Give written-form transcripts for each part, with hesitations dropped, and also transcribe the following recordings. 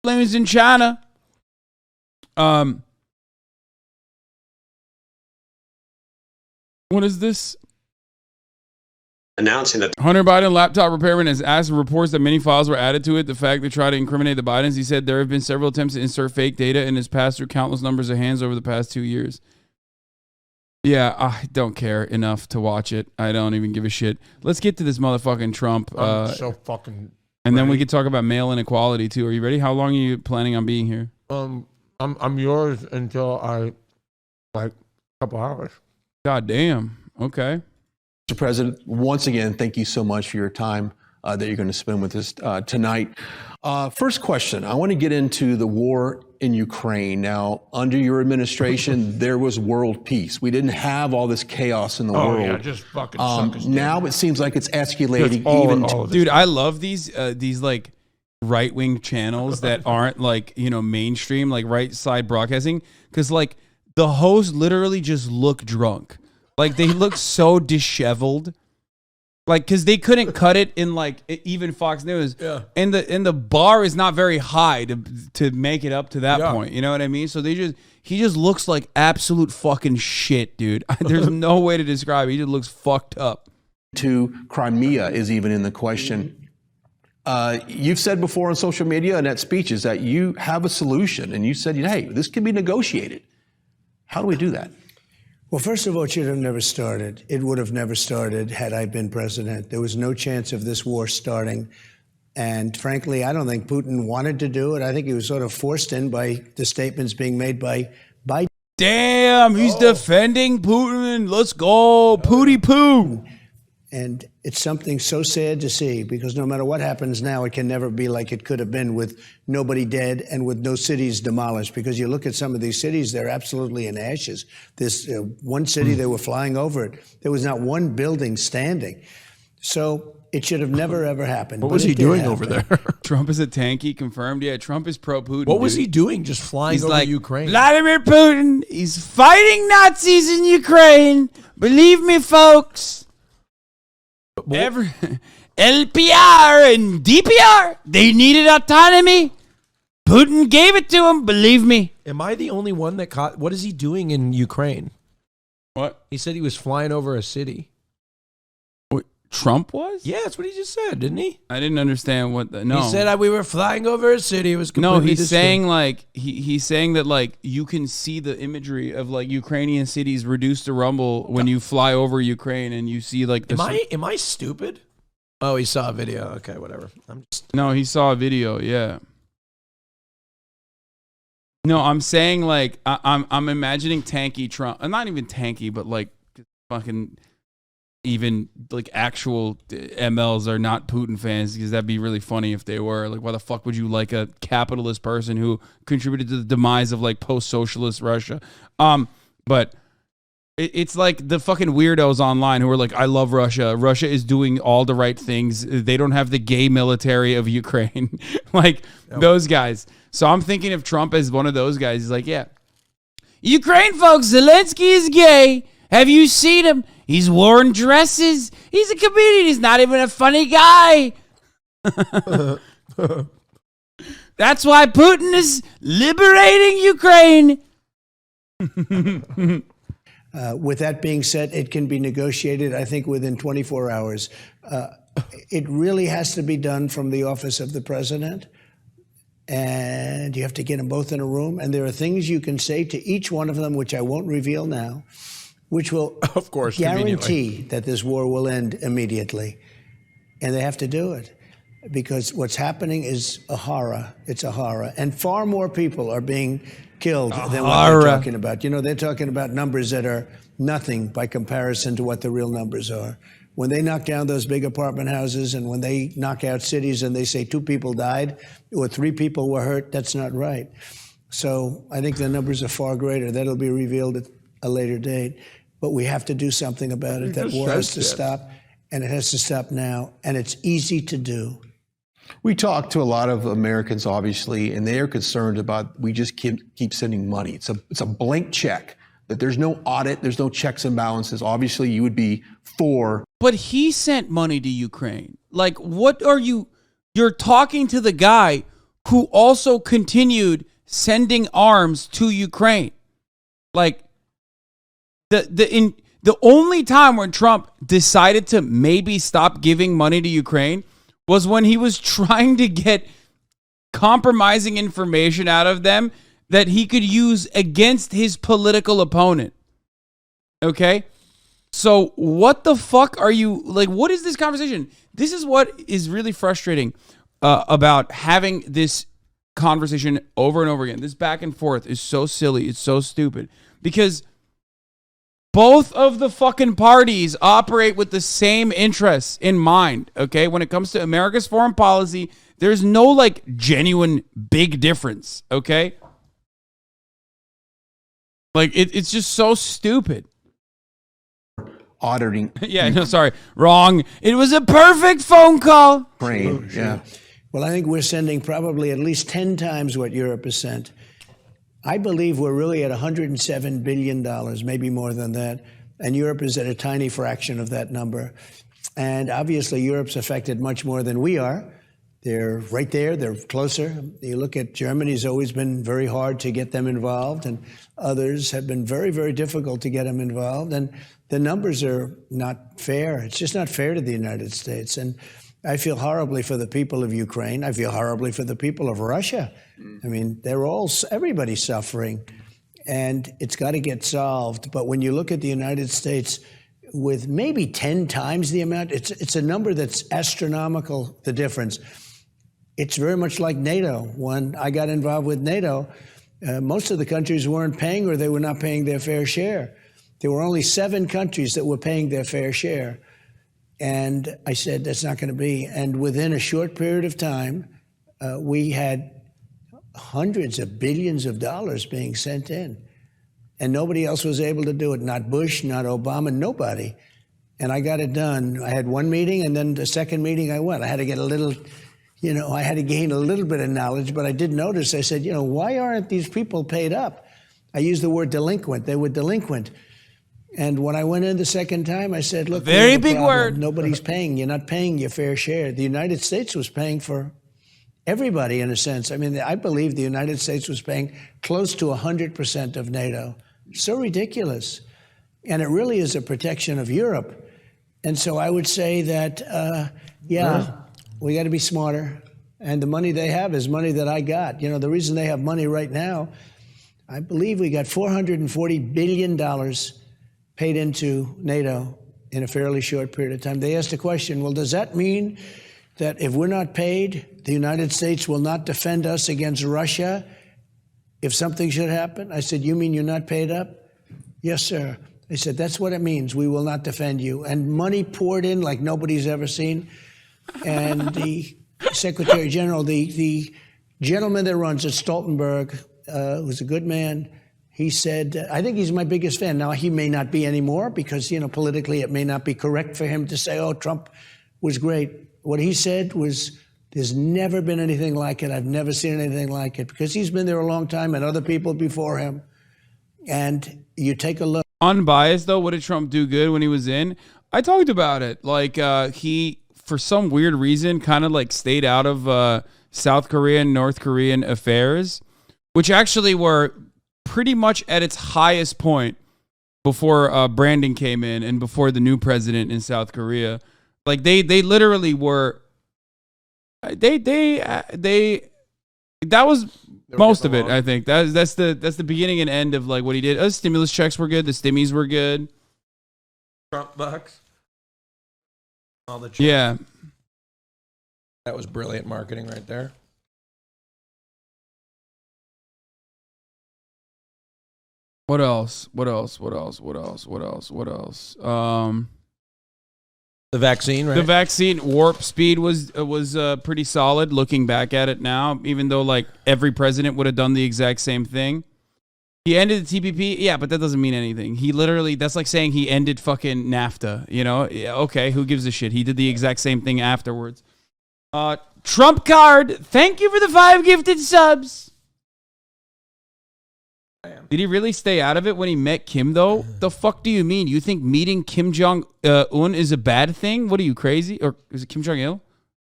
Flames in China. What is this? Announcing that Hunter Biden laptop repairman has asked reports that many files were added to it. The fact they try to incriminate the Bidens. He said there have been several attempts to insert fake data and has passed through countless numbers of hands over the past 2 years. Yeah, I don't care enough to watch it. I don't even give a shit. Let's get to this motherfucking Trump. I'm so fucking. And then we could talk about male inequality too. Are you ready? How long are you planning on being here? I'm yours until a couple hours. God damn. Okay. Mr. President, once again, thank you so much for your time that you're going to spend with us tonight. First question, I want to get into the war in Ukraine. Now, under your administration, there was world peace. We didn't have all this chaos in the world. Oh, yeah, just fucking suck us now down. it seems like it's escalating Dude, I love these like right-wing channels that aren't like, mainstream, like right side broadcasting. Because like the hosts literally just look drunk. Like they look so disheveled. Like, cause they couldn't cut it in like even Fox News. Yeah. And the bar is not very high to make it up to that point. You know what I mean? So he just looks like absolute fucking shit, dude. There's no way to describe it. He just looks fucked up. To Crimea is even in the question. You've said before on social media and at speeches that you have a solution, and you said, hey, this can be negotiated. How do we do that? Well, first of all, it should have never started. It would have never started had I been president. There was no chance of this war starting. And frankly, I don't think Putin wanted to do it. I think he was sort of forced in by the statements being made by Biden. Damn, he's defending Putin. Let's go, Pooty Poo. And it's something so sad to see, because no matter what happens now, it can never be like it could have been, with nobody dead and with no cities demolished. Because you look at some of these cities, they're absolutely in ashes. This one city, they were flying over it. There was not one building standing. So it should have never, ever happened. What was he doing over there? Trump is a tanky, confirmed. Yeah, Trump is pro-Putin. What was he doing? Just flying over Ukraine? Vladimir Putin, he's fighting Nazis in Ukraine. Believe me, folks. LPR and DPR, they needed autonomy. Putin gave it to them, believe me. Am I the only one that caught? What is he doing in Ukraine? What? He said he was flying over a city. What, Trump was? Yeah, that's what he just said, didn't he? I didn't understand what the, no. He said we were flying over a city. It was completely no, he's destroyed. saying like he's saying that like you can see the imagery of like Ukrainian cities reduced to rubble when you fly over Ukraine, and you see like the Am I stupid? Oh, he saw a video. Okay, whatever. No, he saw a video, yeah. No, I'm saying like I'm imagining tanky Trump. Not even tanky, but like fucking even like actual MLs are not Putin fans, because that'd be really funny if they were. Like, why the fuck would you like a capitalist person who contributed to the demise of like post-socialist Russia? But it's like the fucking weirdos online who are like, I love Russia. Russia is doing all the right things. They don't have the gay military of Ukraine. Like those guys. So I'm thinking of Trump as one of those guys. He's like, yeah, Ukraine folks, Zelensky is gay. Have you seen him? He's worn dresses. He's a comedian. He's not even a funny guy. That's why Putin is liberating Ukraine. With that being said, it can be negotiated, I think, within 24 hours. It really has to be done from the office of the president. And you have to get them both in a room. And there are things you can say to each one of them, which I won't reveal now, which will, of course, guarantee that this war will end immediately. And they have to do it, because what's happening is a horror. It's a horror. And far more people are being killed than what they're talking about. You know, they're talking about numbers that are nothing by comparison to what the real numbers are. When they knock down those big apartment houses, and when they knock out cities and they say 2 people died or 3 people were hurt, that's not right. So I think the numbers are far greater. That'll be revealed at a later date. But we have to do something about it. That war has to stop, and it has to stop now. And it's easy to do. We talk to a lot of Americans, obviously, and they are concerned about we just keep sending money. It's a blank check, that there's no audit, there's no checks and balances. Obviously, you would be for. But he sent money to Ukraine. Like, what are you? You're talking to the guy who also continued sending arms to Ukraine. Like the only time when Trump decided to maybe stop giving money to Ukraine was when he was trying to get compromising information out of them that he could use against his political opponent. Okay? So what the fuck are you, like, what is this conversation? This is what is really frustrating about having this conversation over and over again. This back and forth is so silly. It's so stupid. Because both of the fucking parties operate with the same interests in mind, okay? When it comes to America's foreign policy, there's no, like, genuine big difference, okay? Like, it's just so stupid. Auditing. Yeah, no, sorry. Wrong. It was a perfect phone call. Ukraine. Yeah. Well, I think we're sending probably at least 10 times what Europe has sent. I believe we're really at $107 billion, maybe more than that. And Europe is at a tiny fraction of that number. And obviously, Europe's affected much more than we are. They're right there. They're closer. You look at Germany's always been very hard to get them involved, and others have been very, very difficult to get them involved. And the numbers are not fair. It's just not fair to the United States. And I feel horribly for the people of Ukraine. I feel horribly for the people of Russia. I mean, everybody's suffering, and it's got to get solved. But when you look at the United States with maybe 10 times the amount, it's a number that's astronomical, the difference. It's very much like NATO. When I got involved with NATO, most of the countries weren't paying, or they were not paying their fair share. There were only 7 countries that were paying their fair share. And I said, that's not going to be. And within a short period of time, we had hundreds of billions of dollars being sent in. And nobody else was able to do it. Not Bush, not Obama, nobody. And I got it done. I had one meeting, and then the second meeting I went. I had to get a little, I had to gain a little bit of knowledge, but I did notice, I said, why aren't these people paid up? I used the word delinquent. They were delinquent. And when I went in the second time, I said, look, very big word. Nobody's paying. You're not paying your fair share. The United States was paying for everybody, in a sense. I mean, I believe the United States was paying close to 100% of NATO. So ridiculous. And it really is a protection of Europe. And so I would say that, we got to be smarter. And the money they have is money that I got. The reason they have money right now, I believe we got $440 billion paid into NATO in a fairly short period of time. They asked the question, well, does that mean that if we're not paid, the United States will not defend us against Russia if something should happen? I said, you mean you're not paid up? Yes, sir. I said, that's what it means. We will not defend you. And money poured in like nobody's ever seen. And the Secretary General, the gentleman that runs it, Stoltenberg, who's a good man, he said, I think he's my biggest fan. Now, he may not be anymore because, politically it may not be correct for him to say, oh, Trump was great. What he said was, there's never been anything like it. I've never seen anything like it, because he's been there a long time and other people before him. And you take a look. Unbiased, though, what did Trump do good when he was in? I talked about it. Like, he, for some weird reason, kind of like stayed out of South Korean, North Korean affairs, which actually were pretty much at its highest point before Brandon came in and before the new president in South Korea. Like, they literally were, that was most of it, I think. That's the beginning and end of like what he did. Stimulus checks were good. The stimmies were good. Trump bucks. All the checks. Yeah. That was brilliant marketing right there. What else? The vaccine, right? The vaccine warp speed was pretty solid looking back at it now, even though like every president would have done the exact same thing. He ended the TPP, yeah, but that doesn't mean anything. He literally, that's like saying he ended fucking NAFTA, Yeah, okay, who gives a shit? He did the exact same thing afterwards. Trump card, thank you for the 5 gifted subs. Did he really stay out of it when he met Kim, though? The fuck do you mean? You think meeting Kim Jong-un is a bad thing? What are you, crazy? Or is it Kim Jong-il?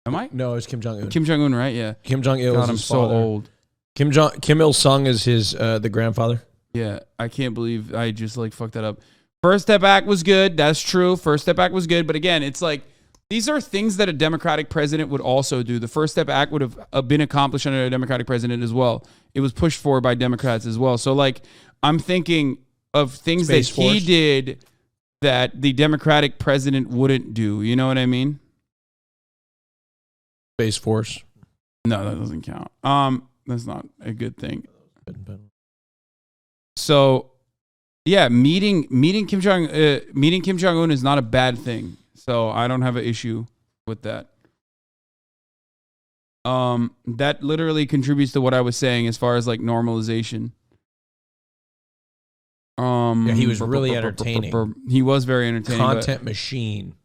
Am I? No, it's Kim Jong Un. Kim Jong Un, right? Yeah. Kim Jong Il. God, I'm so old. Kim Il Sung is his the grandfather. Yeah, I can't believe I just like fucked that up. First Step Act was good. That's true. First Step Act was good, but again, it's like these are things that a Democratic president would also do. The First Step Act would have been accomplished under a Democratic president as well. It was pushed for by Democrats as well. So like, I'm thinking of things Space that Force. He did that the Democratic president wouldn't do. You know what I mean? Space Force. No, that doesn't count. That's not a good thing. So, yeah, meeting Kim Jong Un is not a bad thing. So I don't have an issue with that. That literally contributes to what I was saying as far as like normalization. Yeah, he was really entertaining. He was very entertaining. Content machine.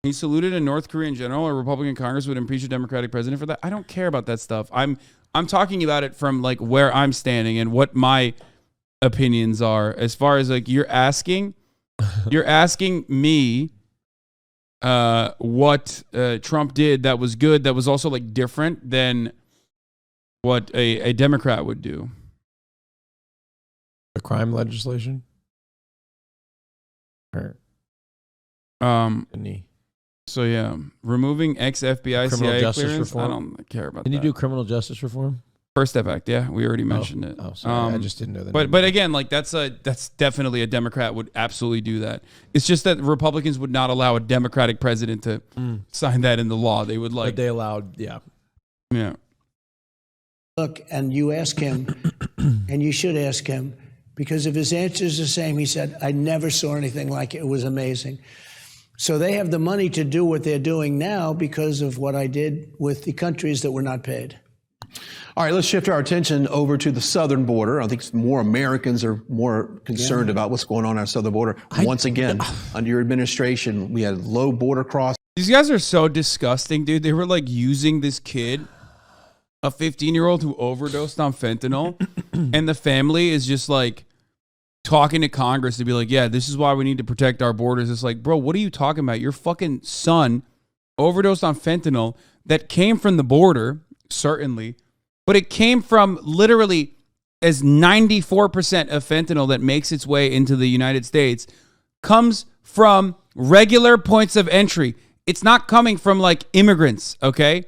He saluted a North Korean general. A Republican Congress would impeach a Democratic president for that. I don't care about that stuff. I'm talking about it from like where I'm standing and what my opinions are. As far as like you're asking me what Trump did that was good, that was also like different than what a Democrat would do. The crime legislation? Or So yeah, removing ex-FBI CIA justice clearance. Reform? I don't care about Did that. you do criminal justice reform? First Step Act, yeah, we already mentioned it. Oh, sorry, I just didn't know that. But again, like that's definitely a Democrat would absolutely do that. It's just that Republicans would not allow a Democratic president to sign that into law. They would like. But they allowed, yeah. Look, and you ask him, and you should ask him, because if his answer is the same, he said, "I never saw anything like it. It was amazing." So they have the money to do what they're doing now because of what I did with the countries that were not paid. All right, let's shift our attention over to the southern border. I think more Americans are more concerned about what's going on our southern border. Once again, under your administration, we had low border crossing. These guys are so disgusting, dude. They were like using this kid, a 15-year-old who overdosed on fentanyl, and the family is just like talking to Congress to be like, yeah, this is why we need to protect our borders. It's like, bro, what are you talking about? Your fucking son overdosed on fentanyl that came from the border, certainly, but it came from literally as 94% of fentanyl that makes its way into the United States comes from regular points of entry. It's not coming from like immigrants, okay?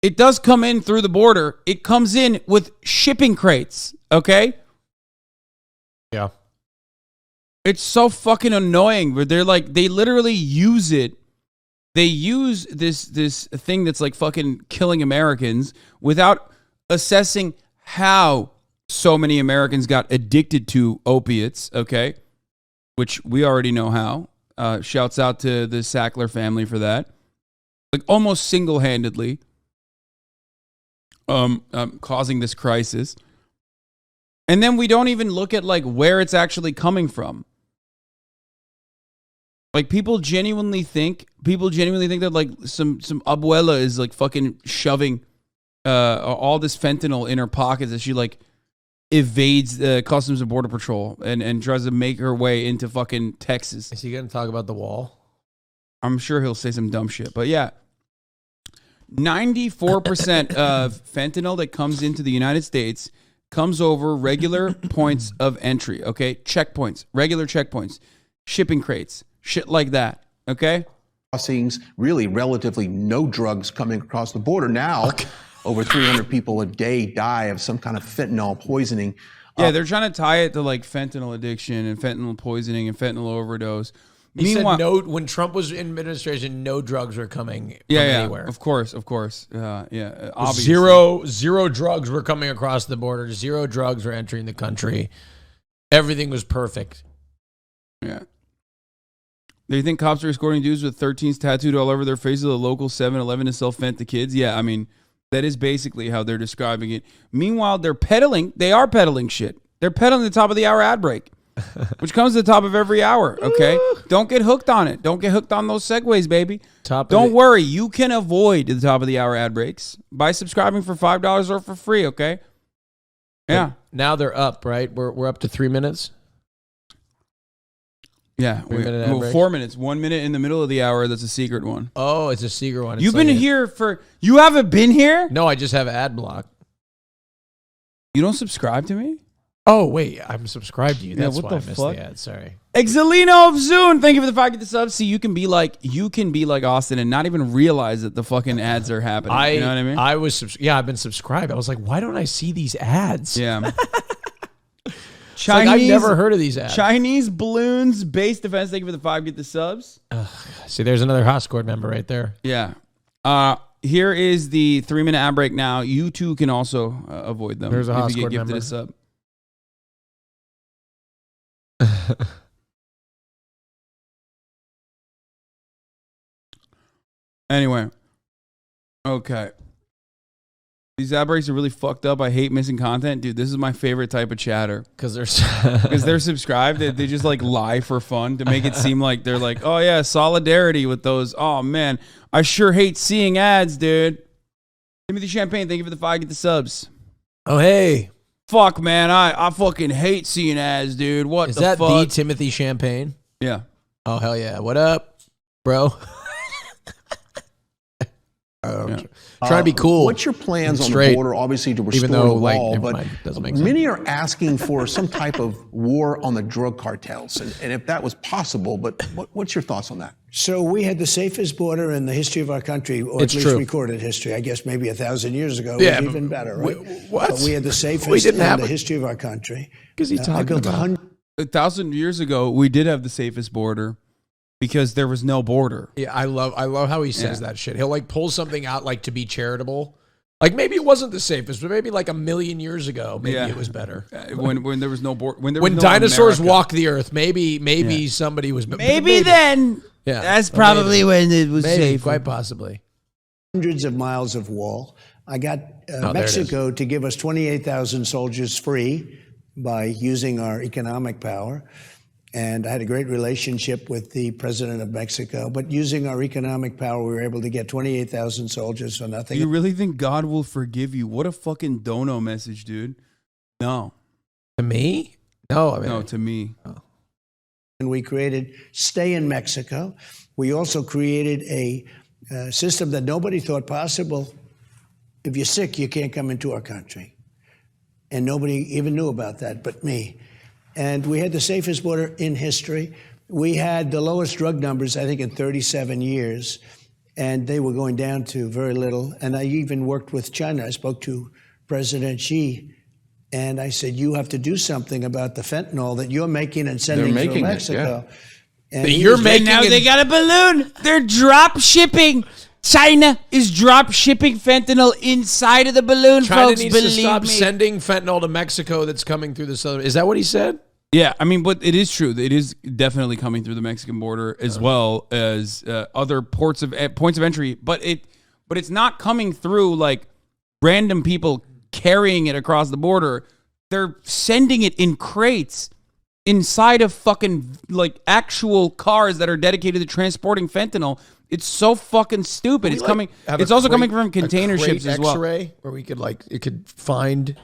It does come in through the border. It comes in with shipping crates, okay? Yeah. It's so fucking annoying, but they're like, they literally use it. They use this thing that's like fucking killing Americans without assessing how so many Americans got addicted to opiates, okay? Which we already know how. Shouts out to the Sackler family for that. Like almost single-handedly causing this crisis. And then we don't even look at like where it's actually coming from. Like people genuinely think that like some abuela is like fucking shoving all this fentanyl in her pockets as she like evades Customs and Border Patrol and tries to make her way into fucking Texas. Is he going to talk about the wall? I'm sure he'll say some dumb shit, but yeah. 94% of fentanyl that comes into the United States comes over regular points of entry, okay? Checkpoints, regular checkpoints, shipping crates, shit like that, okay? Crossings, really relatively no drugs coming across the border. Now, over 300 people a day die of some kind of fentanyl poisoning. Yeah, they're trying to tie it to like fentanyl addiction and fentanyl poisoning and fentanyl overdose. He said no, when Trump was in administration, no drugs were coming from anywhere. Of course. Yeah, obviously. Zero drugs were coming across the border. Zero drugs were entering the country. Everything was perfect. Yeah. They think cops are escorting dudes with 13s tattooed all over their faces at a local 7-Eleven to sell fent to kids. Yeah, I mean, that is basically how they're describing it. Meanwhile, they are peddling shit. They're peddling the top of the hour ad break. Which comes to the top of every hour, okay? Don't get hooked on it. Don't get hooked on those segues, baby. Don't worry. You can avoid the top of the hour ad breaks by subscribing for $5 or for free, okay? Yeah. Now they're up, right? We're up to 3 minutes. Yeah, 3-minute ad break? 4 minutes. 1 minute in the middle of the hour. That's a secret one. Oh, it's a secret one. It's You've like been here for. You haven't been here. No, I just have ad block. You don't subscribe to me. Oh wait, I'm subscribed to you. That's what why the I missed fuck? the ad. Sorry. Exalino of Zune, thank you for the 5 get the subs. See, you can be like Austin and not even realize that the fucking ads are happening. You know what I mean? I've been subscribed. I was like, why don't I see these ads? Yeah. Chinese, like I've never heard of these ads. Chinese balloons, base defense. Thank you for the 5 get the subs. See, there's another hot squad member right there. Yeah. Here is the 3-minute ad break now. You too can also avoid them. There's a hot if you squad get gifted member. a sub. Anyway. Okay. These ad breaks are really fucked up. I hate missing content. Dude, this is my favorite type of chatter. Because they're subscribed. They just like lie for fun to make it seem like they're like, oh yeah, solidarity with those. Oh man, I sure hate seeing ads, dude. Timothy Champagne, thank you for the 5 get the subs. Oh hey. Fuck man, I fucking hate seeing ads, dude. What Is the that fuck? the Timothy Champagne? Yeah. Oh hell yeah. What up, bro? Trying to be cool. What's your plans on the Straight. border? Obviously, to restore Even though, the like, wall, never but mind. Doesn't make sense. many are asking for some type of war on the drug cartels, and if that was possible. But what's your thoughts on that? So we had the safest border in the history of our country, or It's at least true. recorded history. I guess maybe 1,000 years ago Yeah, was even better, right? what? But we had the safest We didn't in have the it. history of our country. Because he's I talking built about 100. 1,000 years ago, we did have the safest border because there was no border. Yeah, I love how he says that shit. He'll like pull something out like to be charitable. Like maybe it wasn't the safest, but maybe like 1,000,000 years ago, maybe it was better. When there was no border, when When no dinosaurs America. walked the earth, maybe somebody was Maybe then. Yeah, That's probably when it was maybe safe. quite possibly. Hundreds of miles of wall. I got there it Mexico to give us 28,000 soldiers free by using our economic power. And I had a great relationship with the president of Mexico. But using our economic power, we were able to get 28,000 soldiers for nothing. You really think God will forgive you? What a fucking dono message, dude. No. To me? No, I mean, No, to me. And we created Stay in Mexico. We also created a system that nobody thought possible. If you're sick, you can't come into our country. And nobody even knew about that but me. And we had the safest border in history. We had the lowest drug numbers, I think, in 37 years. And they were going down to very little. And I even worked with China. I spoke to President Xi. And I said, you have to do something about the fentanyl that you're making and sending making through it, Mexico. And But he you're was- making Now it- they got a balloon. They're drop shipping. China is drop shipping fentanyl inside of the balloon, China folks. needs to Believe stop me. sending fentanyl to Mexico that's coming through the southern. Is that what he said? Yeah, I mean, but it is true. It is definitely coming through the Mexican border as well as other points of entry. But it's not coming through like random people carrying it across the border. They're sending it in crates inside of fucking like actual cars that are dedicated to transporting fentanyl. It's so fucking stupid. It's coming. It's also coming from container ships as well. X-ray where we could it could find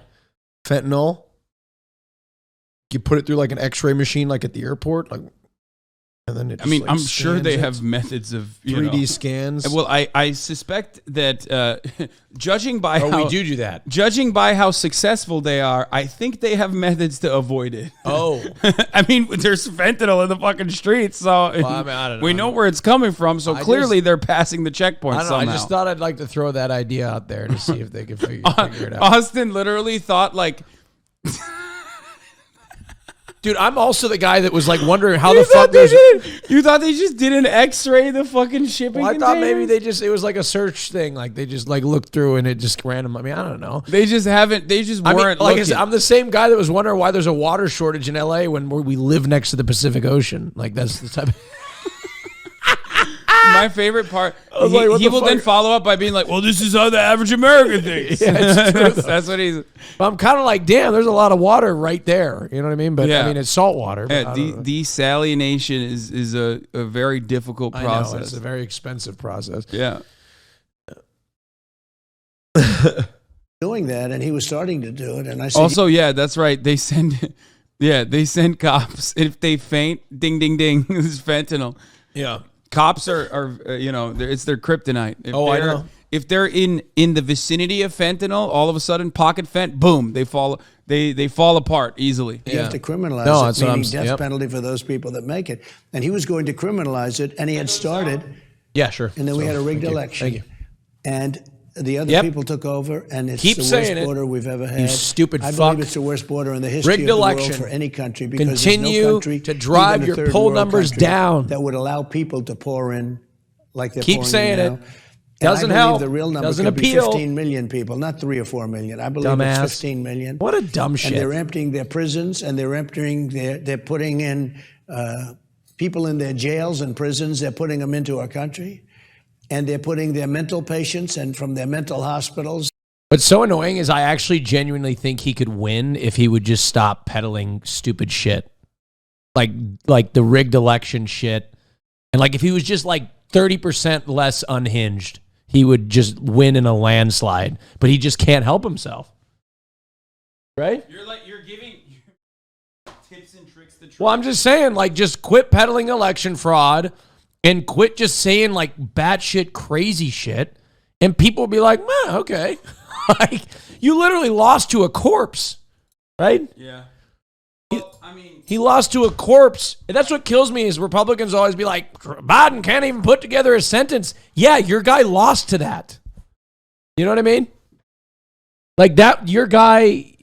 fentanyl. You put it through like an X-ray machine, like at the airport, like, and then it. I mean, just, I'm like, sure scans they it. have methods of 3D scans. Well, I suspect that judging by Oh, how we do that. judging by how successful they are, I think they have methods to avoid it. Oh, I mean, there's fentanyl in the fucking streets, so I mean, I don't know. we know where it's coming from. So I clearly, they're passing the checkpoint I don't know. somehow. I just thought I'd like to throw that idea out there to see if they could figure it out. Austin literally thought like. Dude, I'm also the guy that was like wondering how You the fuck thought they there's. did? You thought they just didn't X-ray the fucking shipping? Well, I thought maybe containers? it was like a search thing, like they just like looked through and it just random. I mean, I don't know. They just haven't. They just I weren't. mean, like I looking. said, I'm the same guy that was wondering why there's a water shortage in LA when we live next to the Pacific Ocean. Like that's the type. My favorite part. was like, what He the will then fuck? follow up by being like, "Well, this is how the average American thinks." Yeah, it's true, though. That's what he's. But I'm kind of like, damn, there's a lot of water right there. You know what I mean? But Yeah. I mean, it's salt water. But Yeah, I don't know. desalination is a very difficult I know, process. it's a very expensive process. Yeah. doing that, and he was starting to do it. And I said, Also, yeah, that's right. They send Yeah, they send cops. If they faint, ding, ding, ding, this is fentanyl. Yeah. Cops are it's their kryptonite. I know. If they're in the vicinity of fentanyl, all of a sudden pocket fent, boom, they fall apart easily. You have to criminalize No, it, that's what meaning I'm- death yep. penalty for those people that make it. And he was going to criminalize it, and he had started, Yeah, sure. and then we So, had a rigged thank you. election. Thank you. And the other Yep. people took over, and it's Keep the saying worst it, border we've ever had. you stupid I fuck. believe it's the worst border in the history Rigged of the election. world for any country, because there's Continue no country, to drive even a your third poll world numbers country, down. that would allow people to pour in like they're Keep pouring saying in it. now. Doesn't and I believe help. the real number Doesn't could appeal. be 15 million people, not 3 or 4 million. I believe Dumbass. it's 15 million. What a dumb shit. And they're emptying their prisons, and they're putting in people in their jails and prisons. They're putting them into our country, and they're putting their mental patients and from their mental hospitals. What's so annoying is I actually genuinely think he could win if he would just stop peddling stupid shit. Like the rigged election shit. And like if he was just like 30% less unhinged, he would just win in a landslide. But he just can't help himself. Right? You're giving tips and tricks to Well, I'm just saying, like, just quit peddling election fraud and quit just saying like batshit crazy shit. And people will be like, man, okay. Like, you literally lost to a corpse, right? Yeah. Well, I mean, He lost to a corpse. And that's what kills me is Republicans always be like, Biden can't even put together a sentence. Yeah, your guy lost to that. You know what I mean? Like that, your guy,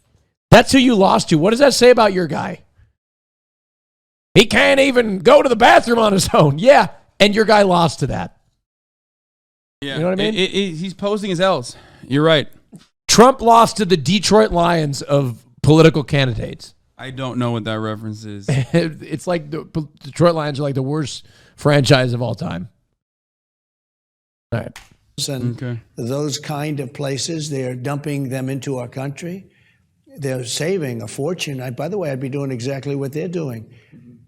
that's who you lost to. What does that say about your guy? He can't even go to the bathroom on his own. Yeah, and your guy lost to that. yeah. You know what I mean? He's posting his L's. You're right. Trump lost to the Detroit Lions of political candidates. I don't know what that reference is. It's like the Detroit Lions are like the worst franchise of all time. All right. And Okay. those kind of places, they're dumping them into our country. They're saving a fortune. By the way, I'd be doing exactly what they're doing.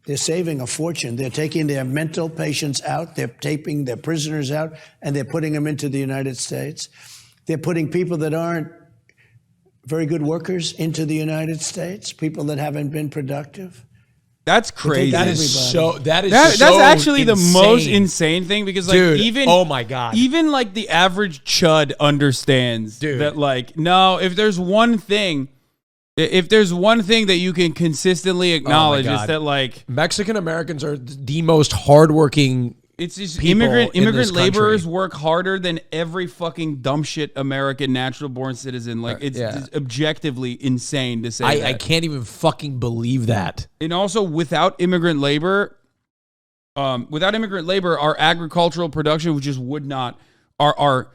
They're saving a fortune. They're taking their mental patients out. They're taping their prisoners out, and they're putting them into the United States. They're putting people that aren't very good workers into the United States, people that haven't been productive. That's crazy. That is Everybody. so. That is That's so actually the most insane. insane thing because like Dude, even oh my God. even like the average chud understands Dude. that like no, if there's one thing that you can consistently acknowledge is God. that like Mexican Americans are the most hardworking. it's just people in immigrant this laborers country. work harder than every fucking dumb shit American natural born citizen. Like it's yeah. just objectively insane to say I that. can't even fucking believe that. And also without immigrant labor, our agricultural production just would not, our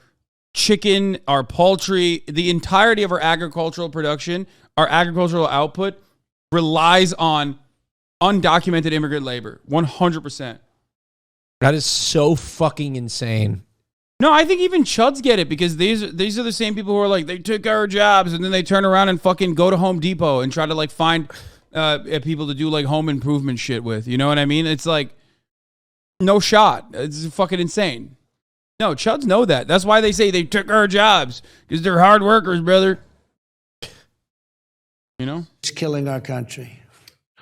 chicken, our poultry, the entirety of our agricultural production, our agricultural output relies on undocumented immigrant labor, 100%. That is so fucking insane. No, I think even chuds get it because these are the same people who are like, they took our jobs and then they turn around and fucking go to Home Depot and try to like find people to do like home improvement shit with. You know what I mean? It's like, no shot. It's fucking insane. No, chuds know that. That's why they say they took our jobs because they're hard workers, brother. You know? It's killing our country.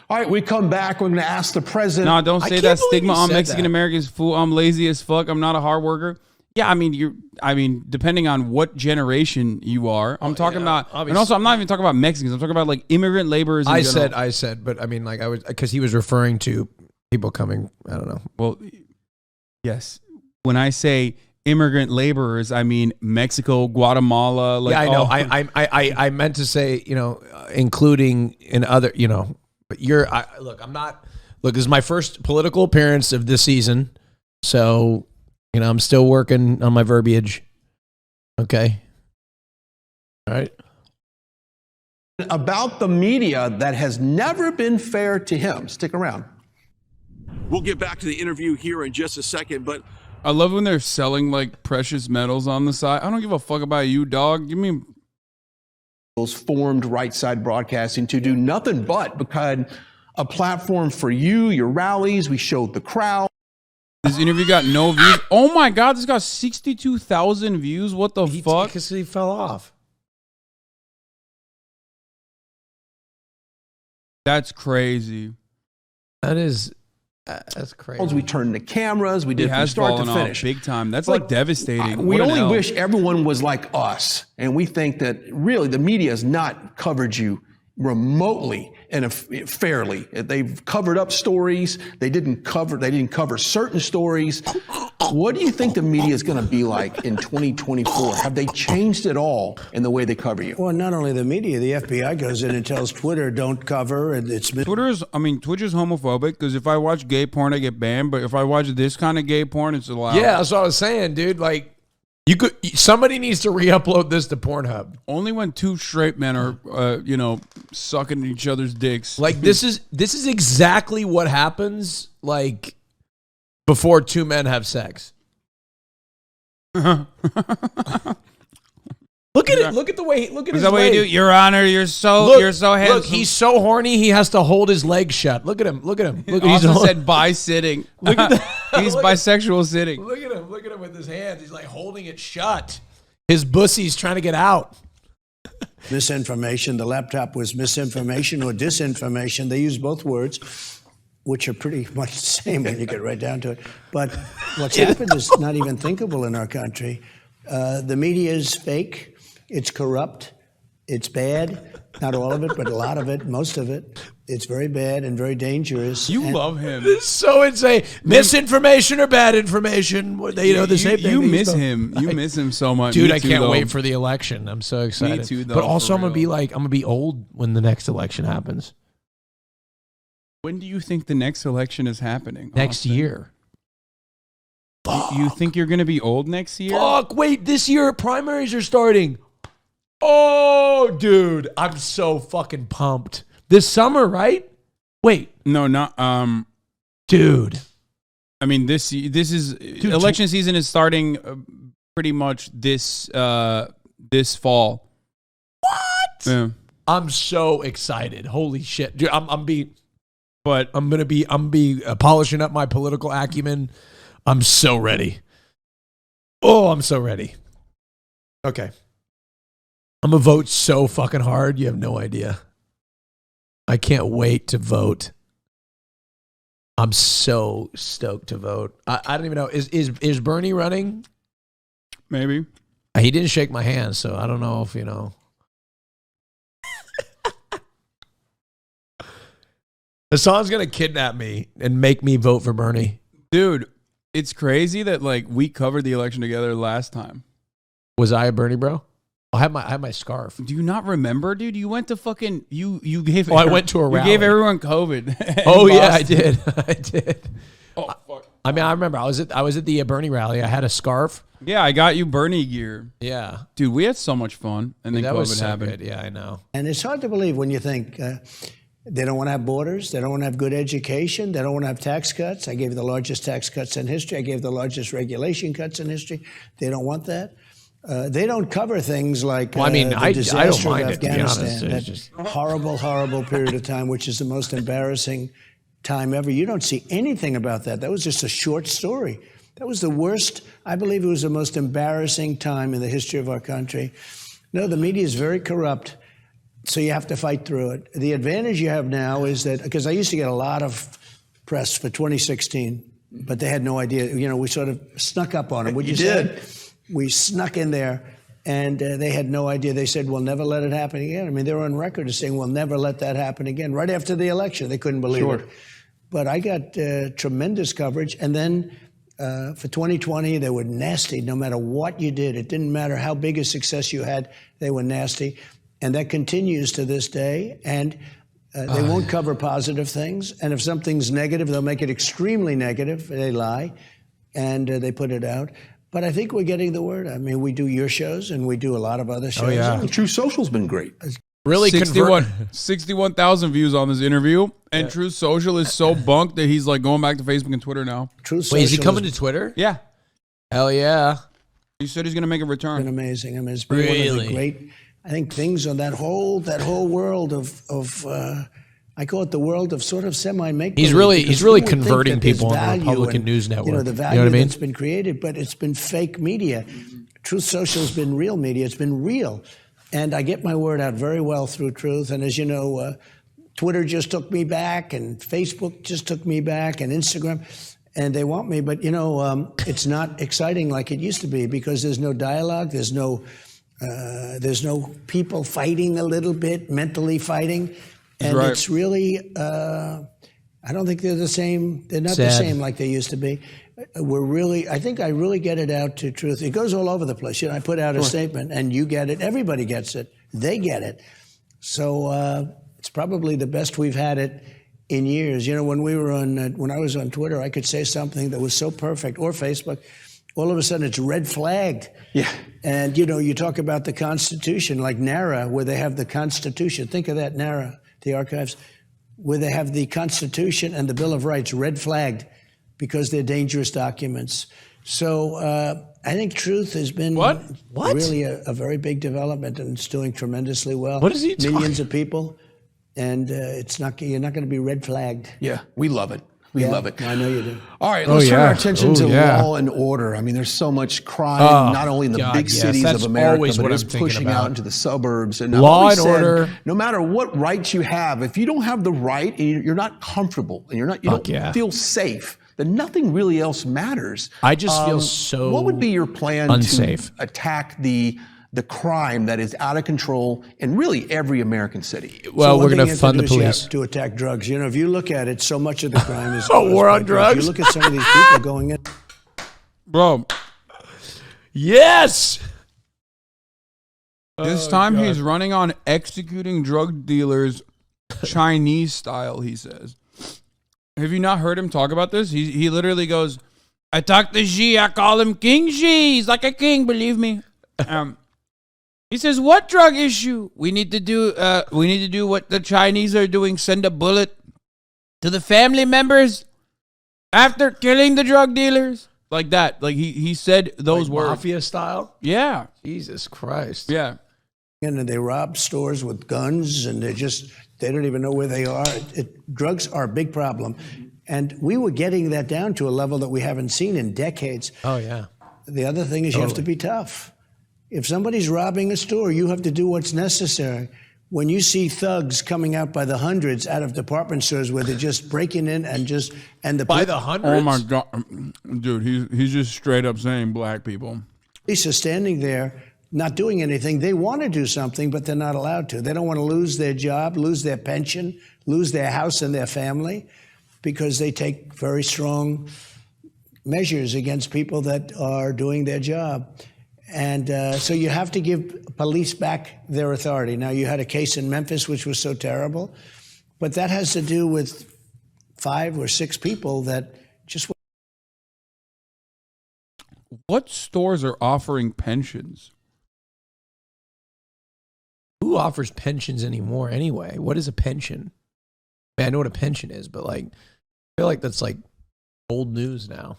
All right, we come back. We're going to ask the president. No, don't I say can't that believe stigma you on said Mexican that. Americans. Fool, I'm lazy as fuck. I'm not a hard worker. Yeah, I mean, depending on what generation you are, I'm talking about, and obviously. also I'm not even talking about Mexicans. I'm talking about like immigrant laborers. In general. I said, but I mean, like I was, because he was referring to people coming, I don't know. Well, yes. When I say immigrant laborers, I mean Mexico, Guatemala. Like, Yeah, I know. all- I meant to say, including in other, but I'm not, this is my first political appearance of this season. So, I'm still working on my verbiage. Okay. All right. About the media that has never been fair to him. Stick around. We'll get back to the interview here in just a second, but I love when they're selling like precious metals on the side. I don't give a fuck about you, dog. Give me. Formed Right Side Broadcasting to do nothing but become a platform for you, your rallies. We showed the crowd. This interview got no views. Oh my god, this got 62,000 views. What the fuck? Because he fell off. That's crazy. That's crazy. We turned the cameras. We did It from has start to fallen off finish. big time. That's But like devastating. we What an only L. wish everyone was like us, and we think that really the media has not covered you remotely and fairly. They've covered up stories. They didn't cover certain stories. What do you think the media is going to be like in 2024? Have they changed at all in the way they cover you? Well, not only the media, the FBI goes in and tells Twitter, don't cover, and it's Twitter's homophobic because if I watch gay porn, I get banned. But if I watch this kind of gay porn, it's allowed. Yeah, that's what I was saying, dude. Like, somebody needs to re-upload this to Pornhub. Only when two straight men are, sucking each other's dicks. Like, this is exactly what happens, like, before two men have sex. Look at it. Look at the way. Look at Is his that what you do? leg. Your Honor, you're so handsome. Look, he's so horny. He has to hold his leg shut. Look at him. Look at him. Look, He also he's said bi sitting. Look at that. He's Look at- bisexual sitting. Look at him. Look at him with his hands. He's like holding it shut. His pussy's trying to get out. misinformation. The laptop was misinformation or disinformation. They use both words, which are pretty much the same when you get right down to it. But what's happened is not even thinkable in our country. The media is fake. It's corrupt. It's bad. Not all of it, but a lot of it, most of it. It's very bad and very dangerous. You And love him. It's so insane. Misinformation or bad information. The same thing. You miss him. You miss him so much. Dude, Me I too, can't though. wait for the election. I'm so excited. too, though, but also, for I'm real. I'm gonna be old when the next election happens. When do you think the next election is happening? Next Austin? year. You think you're going to be old next year? Fuck, wait, this year primaries are starting. Oh, dude, I'm so fucking pumped. This summer, right? Wait, No, not. dude. I mean, this is election season is starting pretty much this fall. What? Yeah. I'm so excited. Holy shit. Dude, I'm But gonna be polishing up my political acumen. I'm so ready. Oh, I'm so ready. Okay. I'm gonna vote so fucking hard, you have no idea. I can't wait to vote. I'm so stoked to vote. I don't even know. Is Bernie running? maybe. He didn't shake my hand, so I don't know if Hassan's gonna kidnap me and make me vote for Bernie. Dude, it's crazy that like we covered the election together last time. Was I a Bernie bro? I have my scarf. Do you not remember, dude? You went to fucking you gave. I went to a rally. You gave everyone COVID. in Oh yeah, I Boston. did. I did. Oh fuck. I mean, I remember I was at the Bernie rally. I had a scarf. Yeah, I got you Bernie gear, Yeah, dude. We had so much fun, and then that COVID was so happened. good. Yeah, I know. And it's hard to believe when you think they don't want to have borders, they don't want to have good education, they don't want to have tax cuts. I gave the largest tax cuts in history. I gave the largest regulation cuts in history. They don't want that. They don't cover things like Well, I mean, the I don't disaster mind of it, to be honest. Afghanistan, It's that just- horrible, horrible period of time, which is the most embarrassing time ever. You don't see anything about that. That was just a short story. That was the worst. I believe it was the most embarrassing time in the history of our country. No, the media is very corrupt, so you have to fight through it. The advantage you have now is that, because I used to get a lot of press for 2016, but they had no idea. We sort of snuck up on them. What you said, we snuck in there, and they had no idea. They said, we'll never let it happen again. I mean, they were on record as saying, we'll never let that happen again. Right after the election, they couldn't believe it. But I got tremendous coverage. And then for 2020, they were nasty no matter what you did. It didn't matter how big a success you had, they were nasty. And that continues to this day. And they won't cover positive things. And if something's negative, they'll make it extremely negative. They lie, and they put it out. But I think we're getting the word. I mean, we do your shows, and we do a lot of other shows. yeah. The True Social's been great. Really 61,000 views on this interview, and True Social is so bunked that he's like going back to Facebook and Twitter now. True Wait, is he Social coming has to Twitter? Yeah, Hell yeah. he said he's gonna make a been return. amazing. I mean, it's been one of Really? the great. I think things on that whole world of I call it the world of sort of semi-make. He's really converting people on the Republican news network. The You know value what I mean? that's been created, but it's been fake media. Truth Social has been real media. It's been real. And I get my word out very well through Truth. And as you know, Twitter just took me back, and Facebook just took me back, and Instagram, and they want me. But, it's not exciting like it used to be because there's no dialogue. There's no people fighting a little bit, mentally fighting. And it's really, I don't think they're the same. They're not the same like they used to be. I think I really get it out to truth. It goes all over the place. I put out a statement and you get it. Everybody gets it. They get it. So it's probably the best we've had it in years. When I was on Twitter, I could say something that was so perfect, or Facebook. All of a sudden, it's red flagged. Yeah. And, you talk about the Constitution, like NARA, where they have the Constitution. Think of that, NARA, the archives, where they have the Constitution and the Bill of Rights red flagged because they're dangerous documents. So I think truth has been really a very big development, and it's doing tremendously well. What is he Millions of people, and you're not going to be red flagged. Yeah, we love it. We love it. I know you do. All right, let's turn our attention to law and order. I mean, there's so much crime, not only in the big cities of America, but it's pushing out into the suburbs. And law and order. No matter what rights you have, if you don't have the right and you're not comfortable and you don't feel safe, then nothing really else matters. I just feel so What would be your plan unsafe to attack the crime that is out of control in really every American city? Well, we're going to fund the police. To attack drugs. If you look at it, so much of the crime is war on drugs. You look at some of these people going in. Bro. Yes. This time he's running on executing drug dealers Chinese style, he says. Have you not heard him talk about this? He literally goes, I talk to Xi, I call him King Xi. He's like a king, believe me. He says, what drug issue? We need to do what the Chinese are doing, send a bullet to the family members after killing the drug dealers. Like that. Like he said those words. Mafia style? Yeah. Jesus Christ. Yeah. And they rob stores with guns, and they don't even know where they are. Drugs are a big problem. And we were getting that down to a level that we haven't seen in decades. Oh, yeah. The other thing is you have to be tough. If somebody's robbing a store, you have to do what's necessary. When you see thugs coming out by the hundreds out of department stores where they're just breaking in by the hundreds? Oh my God. Dude, he's just straight up saying black people. Police are standing there not doing anything. They want to do something, but they're not allowed to. They don't want to lose their job, lose their pension, lose their house and their family, because they take very strong measures against people that are doing their job. And so you have to give police back their authority. Now, you had a case in Memphis, which was so terrible, but that has to do with 5 or 6 people that just... What stores are offering pensions? Who offers pensions anymore anyway? What is a pension? I know what a pension is, but I feel like that's old news now.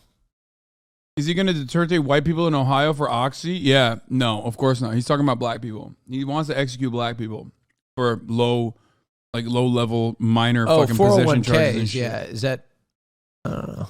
Is he going to deter white people in Ohio for Oxy? Yeah, no, of course not. He's talking about black people. He wants to execute black people for low level minor fucking possession charges and shit. Yeah, is that? I don't know.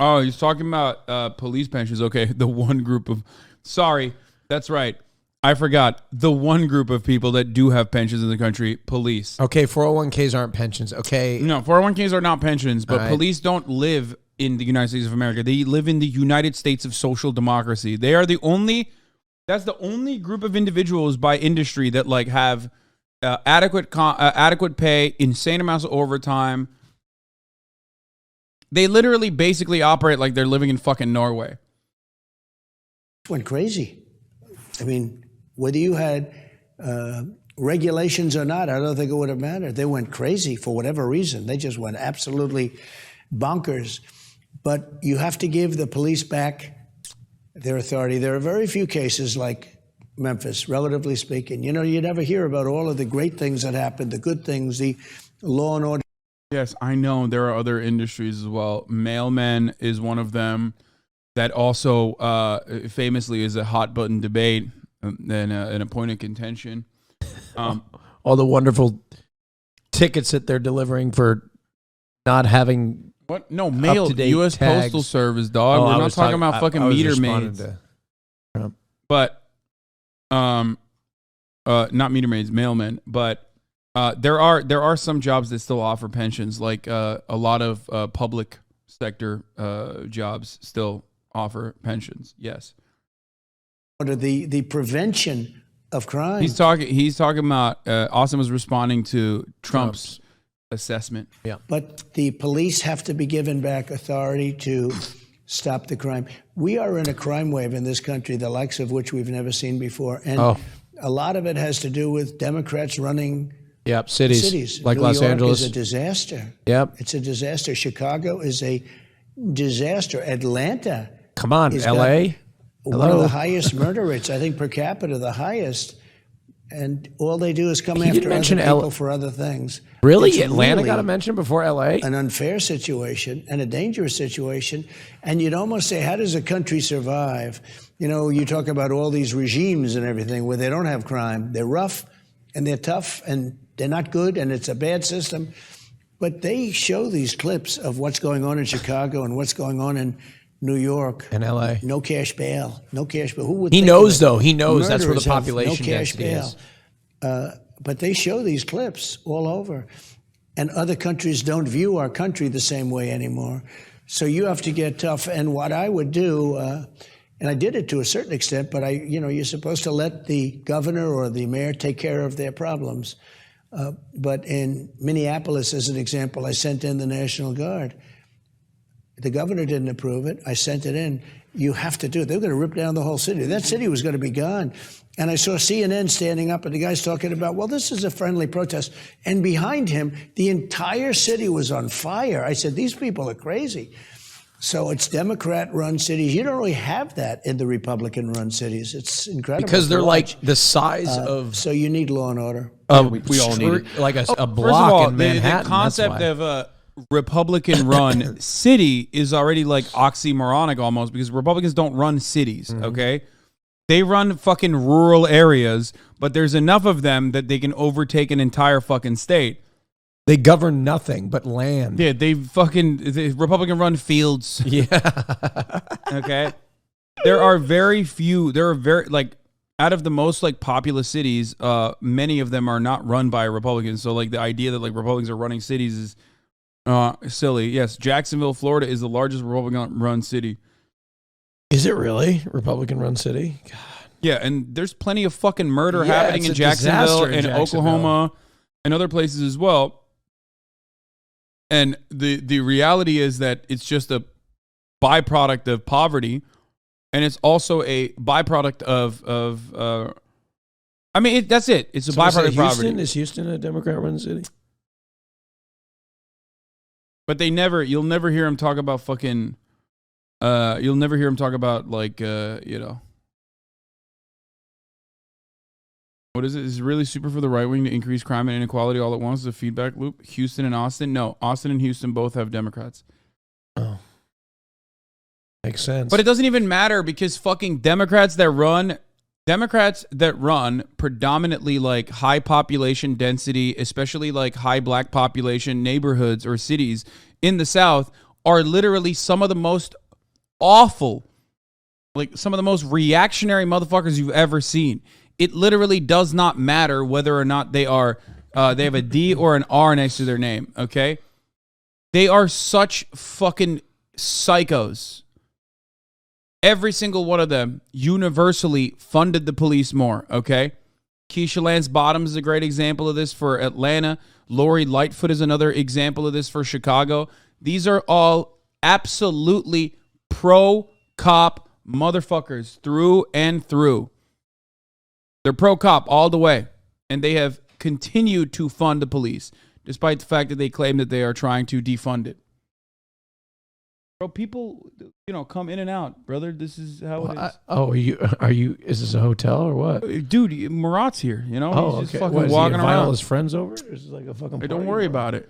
Oh, he's talking about police pensions. Okay, the one group of... Sorry, that's right. I forgot. The one group of people that do have pensions in the country, police. Okay, 401ks aren't pensions. Okay. No, 401ks are not pensions, but police don't live in the United States of America. They live in the United States of social democracy. They are that's the only group of individuals by industry that have adequate pay, insane amounts of overtime. They literally basically operate like they're living in fucking Norway. Went crazy. I mean, whether you had regulations or not, I don't think it would have mattered. They went crazy for whatever reason. They just went absolutely bonkers. But you have to give the police back their authority. There are very few cases like Memphis, relatively speaking. You never hear about all of the great things that happened, the good things, the law and order. Yes, I know there are other industries as well. Mailmen is one of them. That also famously is a hot button debate and an point of contention. All the wonderful tickets that they're delivering for not having what? No, mail. U.S. tags. Postal Service, dog. We're not talking about fucking meter maids. But not meter maids, mailmen, but there are some jobs that still offer pensions, like a lot of public sector jobs still offer pensions. Yes. What are the prevention of crime? He's talking about Austin was responding to Trump's assessment. Yeah. But the police have to be given back authority to stop the crime. We are in a crime wave in this country, the likes of which we've never seen before. And a lot of it has to do with Democrats running cities. Like New Los York Angeles. is a disaster. Yep. It's a disaster. Chicago is a disaster. Atlanta. Come on, L.A. One of the highest murder rates, I think per capita, the highest. And all they do is come after other people for other things. Really? It's Atlanta really got a mention before L.A.? An unfair situation and a dangerous situation. And you'd almost say, how does a country survive? You know, you talk about all these regimes and everything where they don't have crime. They're rough and they're tough and they're not good and it's a bad system. But they show these clips of what's going on in Chicago and what's going on in New York and L.A. No cash bail. No cash bail. Who would He think knows, of it? though. He knows that's where the Murderers have population no cash density is. But they show these clips all over. And other countries don't view our country the same way anymore. So you have to get tough. And what I would do, and I did it to a certain extent, but you're supposed to let the governor or the mayor take care of their problems. But in Minneapolis, as an example, I sent in the National Guard. The governor didn't approve it. I sent it in. You have to do it. They're going to rip down the whole city. That city was going to be gone. And I saw CNN standing up and the guy's talking about, well, this is a friendly protest. And behind him, the entire city was on fire. I said, these people are crazy. So it's Democrat-run cities. You don't really have that in the Republican-run cities. It's incredible. Because they're like the size of... So you need law and order. We all need it. Like a First of block all, in Manhattan. the concept of a Republican-run city is already like oxymoronic almost, because Republicans don't run cities, okay? They run fucking rural areas, but there's enough of them that they can overtake an entire fucking state. They govern nothing but land. Yeah, the Republican-run fields. Yeah. Okay? There are very, like, out of the most, like, populous cities, many of them are not run by Republicans. So, like, the idea that, like, Republicans are running cities is silly. Yes, Jacksonville, Florida is the largest Republican-run city. Is it really? Republican-run city? God. Yeah, and there's plenty of fucking murder happening in Jacksonville and Oklahoma and other places as well. And the reality is that it's just a byproduct of poverty, and it's also a byproduct of I mean, that's it. It's a byproduct of poverty. Is Houston a Democrat-run city? But you'll never hear him talk about fucking, you'll never hear him talk about, like, what is it? Is it really super for the right wing to increase crime and inequality all at once? Is a feedback loop? Houston and Austin? No, Austin and Houston both have Democrats. Oh. Makes sense. But it doesn't even matter, because fucking Democrats that run predominantly like high population density, especially like high black population neighborhoods or cities in the South, are literally some of the most awful, like some of the most reactionary motherfuckers you've ever seen. It literally does not matter whether or not they have a D or an R next to their name, okay? They are such fucking psychos. Every single one of them universally funded the police more, okay? Keisha Lance Bottoms is a great example of this for Atlanta. Lori Lightfoot is another example of this for Chicago. These are all absolutely pro-cop motherfuckers through and through. They're pro-cop all the way, and they have continued to fund the police, despite the fact that they claim that they are trying to defund it. Bro, people, come in and out, brother. This is how it is. Are you? Is this a hotel or what? Dude, Murat's here. He's just fucking What, is walking he invite all around. his friends over? Or is it like a fucking? Hey, don't party worry or about it.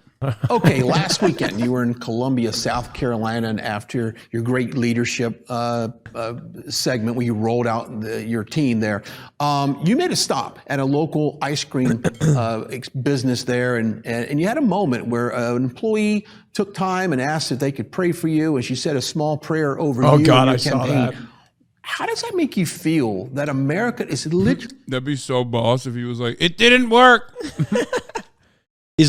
Okay, last weekend you were in Columbia, South Carolina, and after your great leadership segment where you rolled out your team there, you made a stop at a local ice cream business there, and you had a moment where an employee took time and asked if they could pray for you, and she said a small prayer over you. Oh God, and your I saw campaign. that. How does that make you feel that America is literally... That'd be so boss if he was like, it didn't work.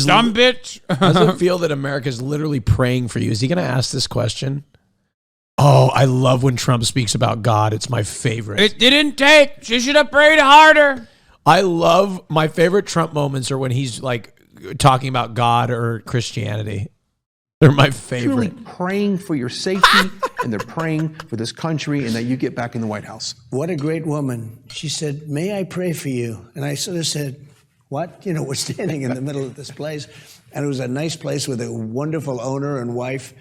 Dumb bitch. How does it feel that America's literally praying for you? Is he going to ask this question? Oh, I love when Trump speaks about God. It's my favorite. It didn't take. She should have prayed harder. I love my favorite Trump moments are when he's like talking about God or Christianity. They're my favorite. Truly praying for your safety, and they're praying for this country and that you get back in the White House. What a great woman. She said, may I pray for you? And I sort of said, what? You know, we're standing in the middle of this place. And it was a nice place with a wonderful owner and wife,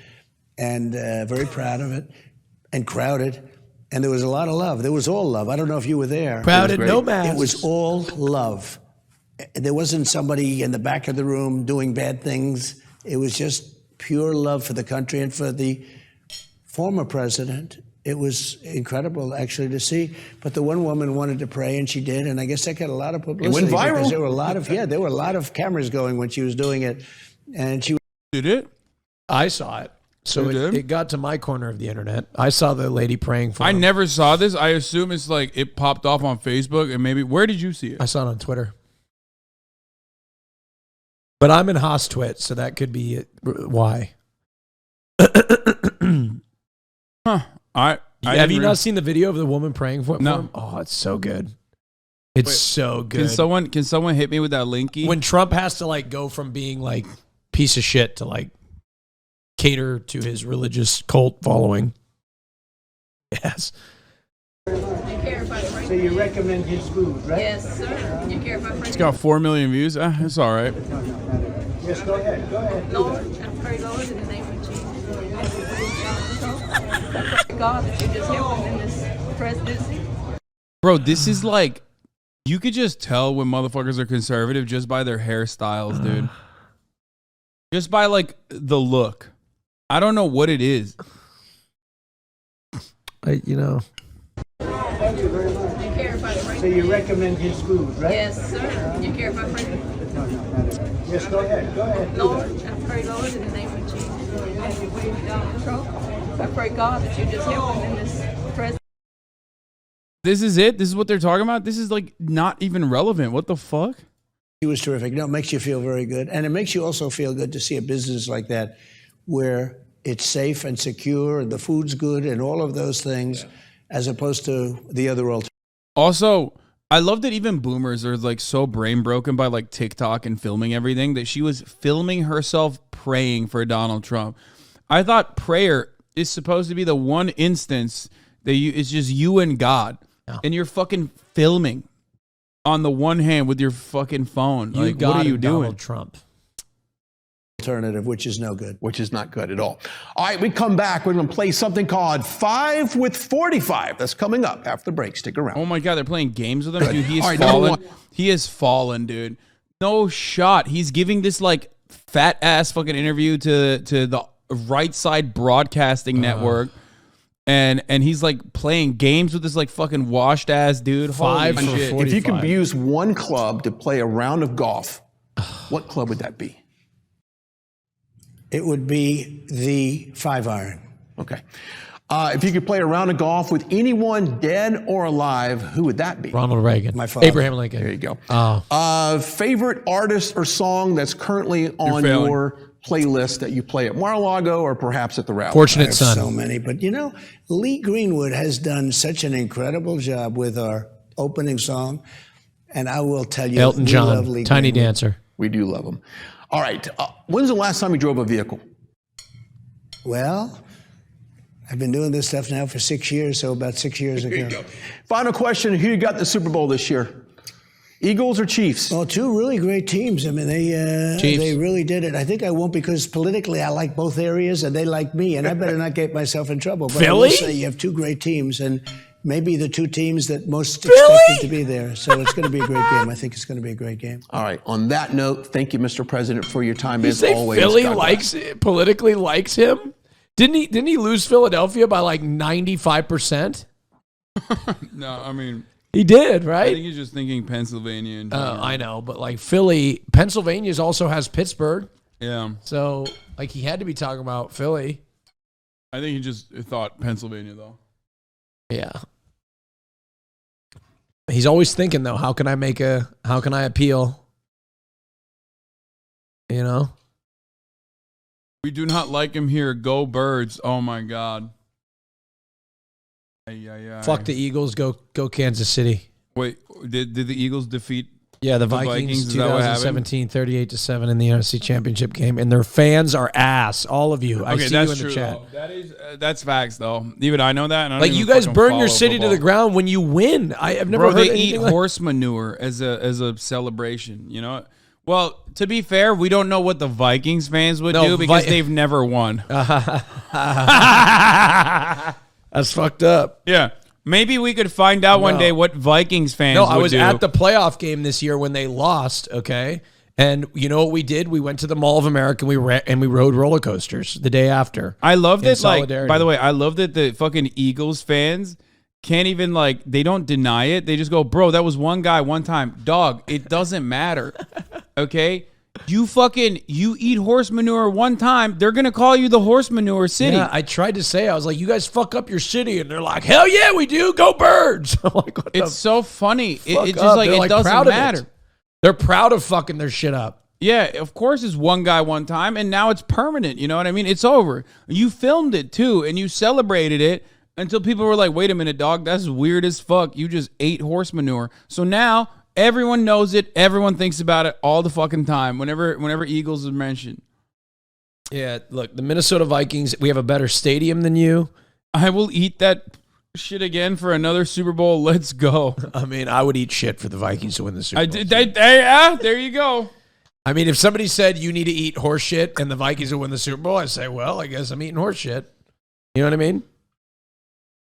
and very proud of it, and crowded. And there was a lot of love. There was all love. I don't know if you were there. Crowded, no masks. It was all love. There wasn't somebody in the back of the room doing bad things. It was just pure love for the country and for the former president. It was incredible, actually, to see. But the one woman wanted to pray, and she did. And I guess that got a lot of publicity. It went viral. Because there were a lot of cameras going when she was doing it. And she Did it? I saw it. So it got to my corner of the internet. I saw the lady praying for him. I never saw this. I assume it's like it popped off on Facebook and maybe. Where did you see it? I saw it on Twitter. But I'm in Haas Twit, so that could be it. Why. Huh. Have you not seen the video of the woman praying for him? No. Oh, it's so good. It's so good. Can someone hit me with that linky? When Trump has to like go from being like piece of shit to like cater to his religious cult following. Yes. So you recommend his food, right? Yes, sir. You care about It's got 4 million views. It's all right. Yes, go ahead. Go ahead. Lord, I pray, Lord, in the name of Jesus. God, that you just help him in this presidency. Bro, this is like, you could just tell when motherfuckers are conservative just by their hairstyles, dude. Just by like the look. I don't know what it is. You know. Thank you very much. You care about praying. So you recommend his food, right? Yes, sir. You care about praying. Yes, go ahead. Go ahead. Lord, I pray, Lord, in the name of Jesus. As you please Donald Trump, I pray, God, that you just help him in this presidency. This is it? This is what they're talking about? This is like not even relevant. What the fuck? He was terrific. No, it makes you feel very good. And it makes you also feel good to see a business like that where it's safe and secure and the food's good and all of those things, as opposed to the other alternative. Also, I love that even boomers are like so brain broken by like TikTok and filming everything that she was filming herself praying for Donald Trump. I thought prayer is supposed to be the one instance that it's just you and God. And you're fucking filming on the one hand with your fucking phone. You like, got what are you Donald doing? Trump. Alternative, which is no good. Which is not good at all. All right, we come back. We're going to play something called 5 with 45. That's coming up after the break. Stick around. Oh my God, they're playing games with him? Dude, he is All right, fallen. He has fallen, dude. No shot. He's giving this like fat ass fucking interview to the Right Side Broadcasting Network. And he's like playing games with this like fucking washed ass dude. 5 Holy for shit. 40. If you could 45. use one club to play a round of golf, what club would that be? It would be the 5-iron. Okay. If you could play a round of golf with anyone dead or alive, who would that be? Ronald Reagan. My father. Abraham Lincoln. There you go. Oh. Favorite artist or song that's currently on failing. your playlist that you play at Mar-a-Lago or perhaps at the rally? Fortunate There's Son. so many. But you know, Lee Greenwood has done such an incredible job with our opening song. And I will tell you, Elton we love John. Lee Tiny Greenwood. Dancer. We do love them. All right. When's the last time you drove a vehicle? Well, I've been doing this stuff now for 6 years, so about 6 years ago. Final question. Who you got in the Super Bowl this year? Eagles or Chiefs? Well, two really great teams. I mean, they really did it. I think I won't because politically I like both areas and they like me, and I better not get myself in trouble. But I will Philly? say you have two great teams, and maybe the two teams that most expected to be there. So it's going to be a great game. I think it's going to be a great game. All right. On that note, thank you, Mr. President, for your time You as say always. Philly God bless. politically likes him? Didn't he lose Philadelphia by like 95%? No, I mean, He did, I right? think he's just thinking Pennsylvania. And I know, but like Philly, Pennsylvania also has Pittsburgh. yeah, So like he had to be talking about Philly. I think he just thought Pennsylvania though. Yeah. He's always thinking though, how can I appeal? You know? We do not like him here. Go Birds. Oh my God. Fuck the Eagles. Go Kansas City. Wait, did the Eagles defeat? Yeah, the Vikings Is that what happened? 2017, 38-7 in the NFC Championship game, and their fans are ass. All of you. I see you in the chat. Though. That's facts though. Even I know that. And I don't Like even you guys fucking burn your follow city football. to the ground when you win. I've never Bro, heard they eat anything like horse manure as a celebration. You know. Well, to be fair, we don't know what the Vikings fans would do because they've never won. That's fucked up. Yeah. Maybe we could find out one day what Vikings fans would do. No, I was at the playoff game this year when they lost, okay? And you know what we did? We went to the Mall of America and we rode roller coasters the day after. I love that, like, solidarity. by the way, I love that the fucking Eagles fans can't even, like, they don't deny it. They just go, bro, that was one guy one time. Dog, it doesn't matter, okay? You eat horse manure one time, they're going to call you the horse manure city. Yeah, I tried to say, I was like, you guys fuck up your city. And they're like, hell yeah, we do. Go Birds. I'm like, what It's so funny. It's just up? like, They're it doesn't proud of it. matter. They're proud of fucking their shit up. Yeah, of course it's one guy one time, and now it's permanent. You know what I mean? It's over. You filmed it, too, and you celebrated it until people were like, wait a minute, dog, that's weird as fuck. You just ate horse manure. So now everyone knows it. Everyone thinks about it all the fucking time whenever Eagles is mentioned. Yeah, look, the Minnesota Vikings, we have a better stadium than you. I will eat that shit again for another Super Bowl. Let's go. I mean, I would eat shit for the Vikings to win the Super Bowl. There you go. I mean, if somebody said you need to eat horse shit and the Vikings will win the Super Bowl, I'd say, well, I guess I'm eating horse shit. You know what I mean?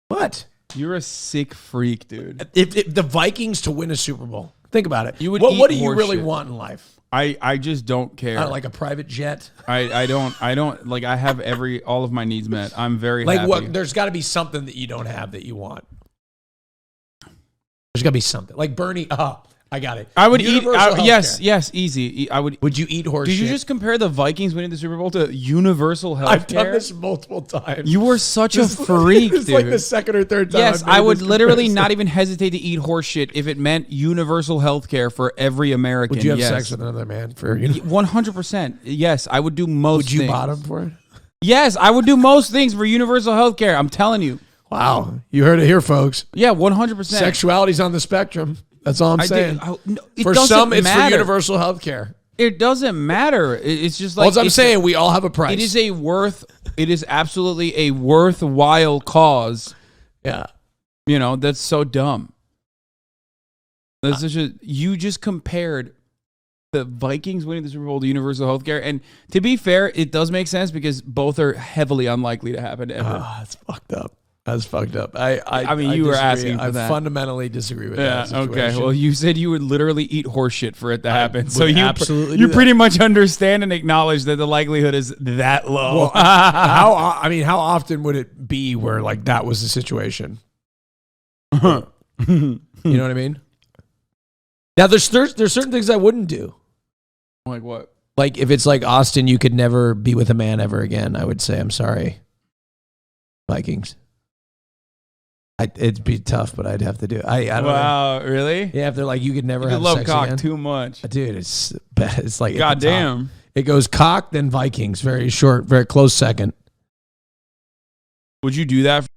What? You're a sick freak, dude. If the Vikings to win a Super Bowl, think about it. You would what do eat you horse really shit. want in life? I just don't care. Like a private jet? I don't like, I have all of my needs met. I'm very Like happy. what? There's got to be something that you don't have that you want. There's got to be something. Like Bernie, I got it. I would Universal eat. Yes, healthcare. yes, easy. I would. Would you eat horse Did shit? you just compare the Vikings winning the Super Bowl to universal health I've care? done this multiple times. You were such a freak, It's dude. like the second or third time. Yes, I've made I would this literally comparison. not even hesitate to eat horse shit if it meant universal health care for every American. Would you have yes. sex with another man for 100%? Yes, I would do most Would you things. bottom for it? Yes, I would do most things for universal health care. I'm telling you. Wow. You heard it here, folks. Yeah, 100%. Sexuality's on the spectrum. That's all I'm saying. It For doesn't some, it's matter. for universal health care. It doesn't matter. It's just like All I'm saying, we all have a price. It is absolutely a worthwhile cause. Yeah. You know, that's so dumb. That's you just compared the Vikings winning the Super Bowl to universal healthcare, and to be fair, it does make sense because both are heavily unlikely to happen ever. That's fucked up. That's fucked up. I mean, you were disagree. asking for I that. fundamentally disagree with Yeah. that. Okay. situation. Well, you said you would literally eat horse shit for it to happen, so would you absolutely you do pretty much understand and acknowledge that the likelihood is that low. Well, how often would it be where like that was the situation? You know what I mean? Now there's certain things I wouldn't do. Like what? Like if it's like Austin, you could never be with a man ever again. I would say I'm sorry, Vikings. It'd be tough, but I'd have to do it. I don't know. Wow, really? Yeah, if they're like you could never You have love sex cock again. too much. Dude, it's like at the top. Goddamn. It goes cock, then Vikings. Very short, very close second. Would you do that